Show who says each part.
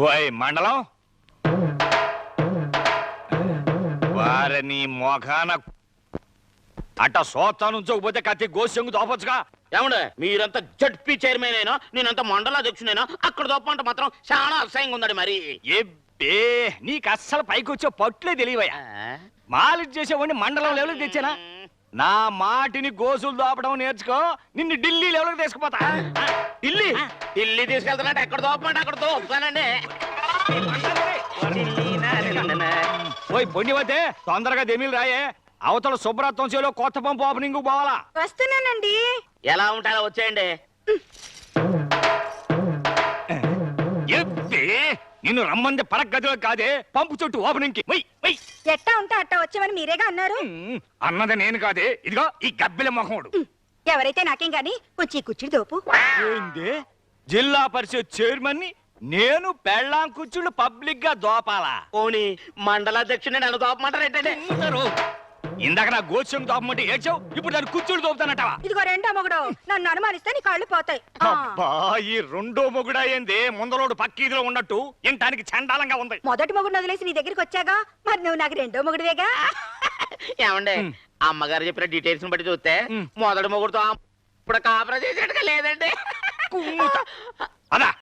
Speaker 1: ఓయ్ మండలం వారిని మోఖాన అట్ట సోతా నుంచోకపోతే కత్తి గోసెంగు దోపచ్చుగా.
Speaker 2: ఏమండే మీరంతా జడ్పీ చైర్మన్ అయినా నేనంతా మండలాధ్యక్షునైనా అక్కడ దోపంట మాత్రం చాలా అసహ్యంగా ఉందండి మరి.
Speaker 1: ఏ నీకు అస్సలు పైకి వచ్చే పట్లే తెలియవయ్యా. మాలిష్ చేసేవాడిని మండలం లెవెల్కి తెచ్చానా? నా మాటిని గోసులు దోపడం నేర్చుకో, నిన్ను ఢిల్లీ లెవెల్కి తీసుకుపోతా.
Speaker 2: ఢిల్లీ తీసుకెళ్తానంటే ఎక్కడ దోపమంటే అక్కడ దోపుతానండి.
Speaker 1: ఓయ్ పొండివతే తొందరగా దెమిలు రాయే, అవతల శుభ్రత్వం చేలో కొత్త పంపు ఓపెనింగ్ పోవాలా.
Speaker 3: వస్తున్నానండి.
Speaker 2: ఎలా ఉంటారో వచ్చేయండి.
Speaker 1: నిన్ను రమ్మంది పడక గదిలో కాదే, పంపు చుట్టూ ఓపెనింగ్ కి.
Speaker 3: ఎట్టా ఉంటే అట్టా వచ్చామని మీరేగా అన్నారు.
Speaker 1: అన్నది నేను కాదే, ఇదిగో ఈ గబ్బిల మొహముడు.
Speaker 3: ఎవరైతే నాకేం గాని కొంచెం కూర్చుని దోపు.
Speaker 1: ఏంది జిల్లా పరిషత్ చైర్మన్ ని నేను పెళ్ళాం కూర్చుండు పబ్లిక్ గా దోపాలా?
Speaker 2: పోనీ మండలాధ్యక్షుని నన్ను దోపమంటారేంటండి?
Speaker 1: ఇందాక నా గోత్సం దోపమంటే ఏడ్చావు, ఇప్పుడు దాన్ని కూర్చుండు దోపుతానటవా?
Speaker 3: ఇదిగో రెండో మొగుడు నన్ను అనుమానిస్తే నీ కళ్ళు పోతాయి.
Speaker 1: అబ్బా ఈ రెండో మొగుడా ఏంది ముందలోడు పక్కీదిలో ఉన్నట్టు ఇంటానికి చండాలంగా ఉంది.
Speaker 3: మొదటి మొగుడు వదిలేసి నీ దగ్గరికి వచ్చాగా, మరి నువ్వు నాకు రెండో మొగుడువేగా.
Speaker 2: ఏమండి అమ్మగారు చెప్పిన డీటెయిల్స్ బట్టి చూస్తే మొదటి మొగుడుతో ఇప్పుడు కాపురం చేసేట్టుగా లేదండి.
Speaker 1: అదా